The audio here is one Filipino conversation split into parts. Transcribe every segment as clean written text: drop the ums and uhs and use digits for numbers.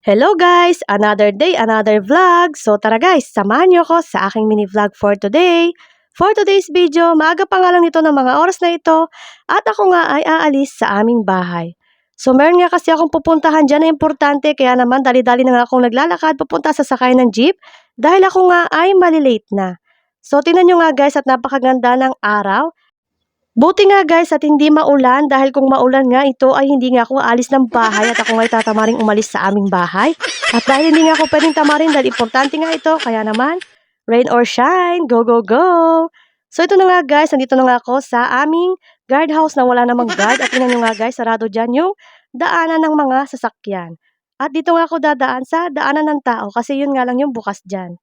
Hello guys! Another day, another vlog! So tara guys, samahan niyo ako sa aking mini vlog for today. For today's video, maaga pa nga lang nito ng mga oras na ito at ako nga ay aalis sa aming bahay. So meron nga kasi akong pupuntahan dyan na importante kaya naman dali-dali na nga akong naglalakad papunta sa sakay ng jeep dahil ako nga ay malilate na. So tingnan nyo nga guys at napakaganda ng araw. Buti nga guys at hindi maulan dahil kung maulan nga ito ay hindi nga ako aalis ng bahay at ako nga tatamaring umalis sa aming bahay. At dahil hindi nga ako pwedeng tamarin dahil importante nga ito kaya naman rain or shine, go go go! So ito na nga guys, nandito na nga ako sa aming guardhouse na wala namang guard at tingnan nyo nga guys, sarado dyan yung daanan ng mga sasakyan. At dito nga ako dadaan sa daanan ng tao kasi yun nga lang yung bukas dyan.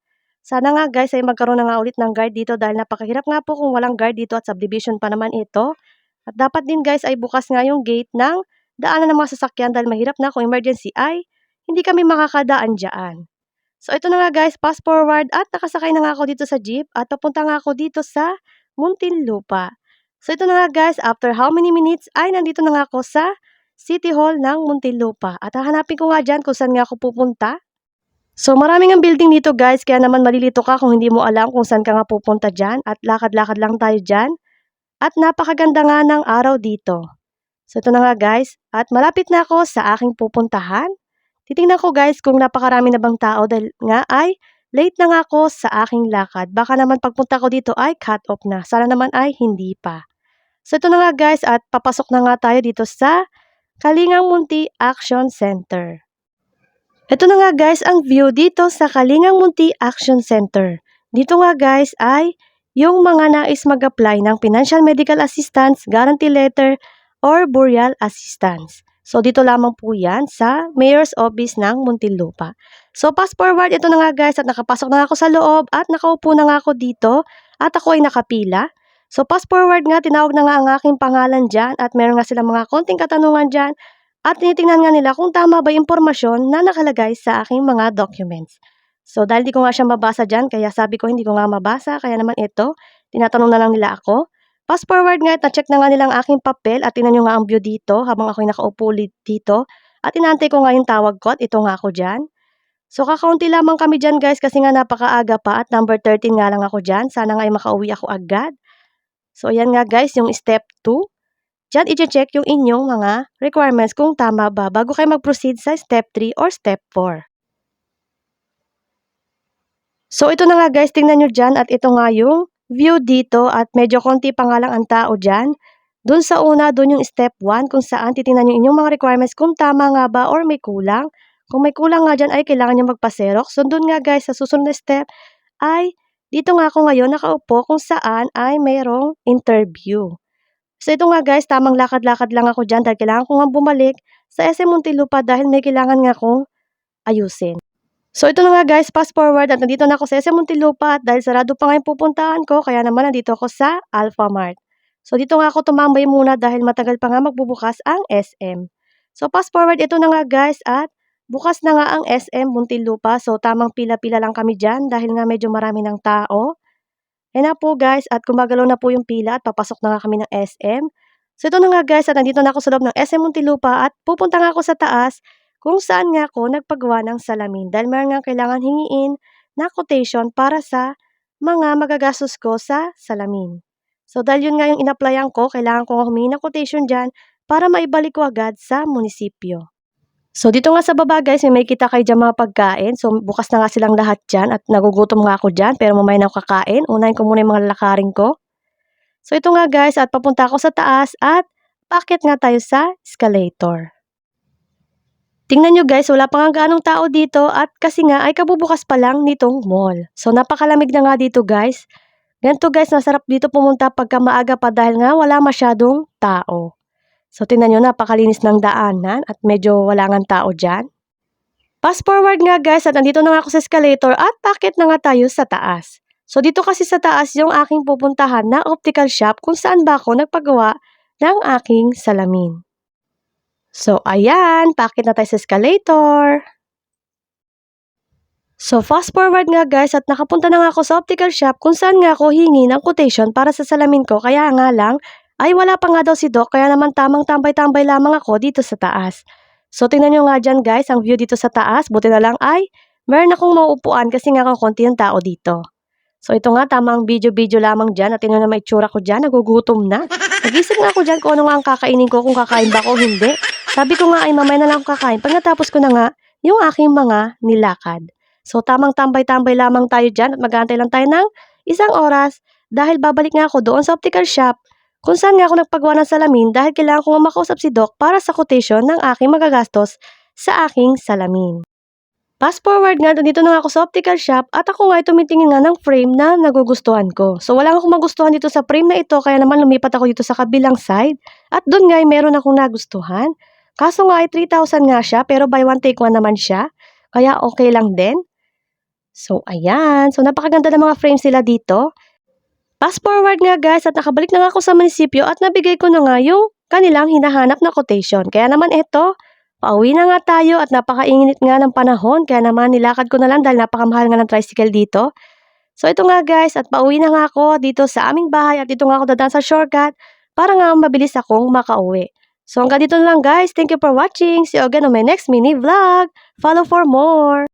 Sana nga guys ay magkaroon na nga ulit ng guard dito dahil napakahirap nga po kung walang guard dito at subdivision pa naman ito. At dapat din guys ay bukas nga yung gate ng daanan ng mga sasakyan dahil mahirap na kung emergency ay hindi kami makakadaan dyan. So ito na nga guys, fast forward at nakasakay na nga ako dito sa jeep at papunta nga ako dito sa Muntinlupa. So ito na nga guys, after how many minutes ay nandito na nga ako sa City Hall ng Muntinlupa. At hahanapin ko nga dyan kung saan nga ako pupunta. So maraming ang building dito guys, kaya naman malilito ka kung hindi mo alam kung saan ka nga pupunta dyan at lakad-lakad lang tayo dyan. At napakaganda nga ng araw dito. So ito na nga guys, at malapit na ako sa aking pupuntahan. Titingnan ko guys kung napakarami na bang tao dahil nga ay late na nga ako sa aking lakad. Baka naman pagpunta ko dito ay cut off na, sana naman ay hindi pa. So ito na nga guys at papasok na nga tayo dito sa Kalingang Munti Action Center. Ito na nga guys ang view dito sa Kalingang Munti Action Center. Dito nga guys ay yung mga nais mag-apply ng Financial Medical Assistance, Guarantee Letter, or Burial Assistance. So dito lamang po yan sa Mayor's Office ng Muntinlupa. So fast forward, ito na nga guys at nakapasok na ako sa loob at nakaupo na nga ako dito at ako ay nakapila. So fast forward nga, tinawag na nga ang aking pangalan dyan at meron nga silang mga konting katanungan dyan. At tinitingnan nga nila kung tama ba yung impormasyon na nakalagay sa aking mga documents. So dahil di ko nga siya mabasa dyan, kaya sabi ko hindi ko nga mabasa, kaya naman ito, tinatanong na lang nila ako. Fast forward nga, na-check na nga nila ang aking papel at tingnan nyo nga ang view dito habang ako'y nakaupo dito. At inantay ko nga yung tawag ko at ito nga ako dyan. So kakaunti lamang kami dyan guys kasi nga napakaaga pa at number 13 nga lang ako dyan. Sana nga ay makauwi ako agad. So ayan nga guys, yung step 2. Diyan i-check yung inyong mga requirements kung tama ba bago kayo mag-proceed sa step 3 or step 4. So ito na nga guys, tingnan nyo dyan at ito nga yung view dito at medyo konti pa nga lang ang tao dyan. Doon sa una, doon yung step 1 kung saan titingnan nyo inyong mga requirements kung tama nga ba or may kulang. Kung may kulang nga dyan ay kailangan nyo magpa-xerox. So doon nga guys, sa susunod na step ay dito nga ako ngayon nakaupo kung saan ay mayroong interview. So ito nga guys, tamang lakad-lakad lang ako dyan dahil kailangan ko nga bumalik sa SM Muntinlupa dahil may kailangan nga akong ayusin. So ito na nga guys, fast forward at nandito na ako sa SM Muntinlupa at dahil sarado pa nga yung pupuntahan ko, kaya naman nandito ako sa Alphamart. So dito nga ako tumambay muna dahil matagal pa nga magbubukas ang SM. So fast forward, ito na nga guys at bukas na nga ang SM Muntinlupa. So tamang pila-pila lang kami dyan dahil nga medyo marami ng tao. Ayan na po guys at gumagalaw na po yung pila at papasok na nga kami ng SM. So ito na nga guys at nandito na ako sa loob ng SM Muntinlupa at pupunta nga ako sa taas kung saan nga ako nagpagawa ng salamin dahil meron nga kailangan hingiin na quotation para sa mga magagastos ko sa salamin. So dahil yun nga yung in-applyan ko, kailangan ko nga humingi ng quotation dyan para maibalik ko agad sa munisipyo. So dito nga sa baba guys, may kita kayo dyan mga pagkain. So bukas na nga silang lahat dyan at nagugutom nga ako dyan pero mamaya na ako kakain. Unahin ko muna yung mga lalakarin ko. So ito nga guys at papunta ako sa taas at paakyat nga tayo sa escalator. Tingnan nyo guys, wala pa nga gaanong tao dito at kasi nga ay kabubukas pa lang nitong mall. So napakalamig na nga dito guys. Ganito guys, masarap dito pumunta pagka maaga pa dahil nga wala masyadong tao. So, tingnan nyo, napakalinis ng daanan at medyo wala nga tao dyan. Fast forward nga guys at nandito na nga ako sa escalator at paakyat na nga tayo sa taas. So, dito kasi sa taas yung aking pupuntahan na optical shop kung saan ba ako nagpagawa ng aking salamin. So, ayan, paakyat na tayo sa escalator. So, fast forward nga guys at nakapunta na nga ako sa optical shop kung saan nga ako hingi ng quotation para sa salamin ko. Kaya nga lang, ay wala pa nga daw si Doc kaya naman tamang tambay-tambay lamang ako dito sa taas. So tingnan nyo nga dyan guys, ang view dito sa taas, buti na lang ay meron akong mauupuan kasi nga konti ang tao dito. So ito nga, tamang video-video lamang dyan at tingnan na may itsura ko dyan, nagugutom na. Nag-isip nga ako dyan kung ano nga ang kakainin ko, kung kakain ba ako o hindi. Sabi ko nga ay mamaya na lang ako kakain pag natapos ko na nga yung aking mga nilakad. So tamang tambay-tambay lamang tayo dyan at mag-aantay lang tayo ng 1 oras dahil babalik nga ako doon sa optical shop kung saan nga ako nagpagawa ng salamin dahil kailangan ko nga makausap si Doc para sa quotation ng aking magagastos sa aking salamin. Fast forward nga, dito na nga ako sa optical shop at ako nga ay tumitingin nga ng frame na nagugustuhan ko. So wala akong magustuhan dito sa frame na ito kaya naman lumipat ako dito sa kabilang side at doon nga ay meron akong nagustuhan. Kaso nga ay 3,000 nga siya pero buy one take one naman siya kaya okay lang din. So ayan, so napakaganda ng mga frames sila dito. Fast forward nga guys at nakabalik na nga ako sa munisipyo at nabigay ko na nga yung kanilang hinahanap na quotation. Kaya naman ito, pauwi na nga tayo at napakainit nga ng panahon kaya naman nilakad ko na lang dahil napakamahal nga ng tricycle dito. So ito nga guys at pauwi na nga ako dito sa aming bahay at dito nga ako dadaan sa shortcut para nga mabilis akong makauwi. So hanggang dito na lang guys. Thank you for watching. See you again on my next mini vlog. Follow for more.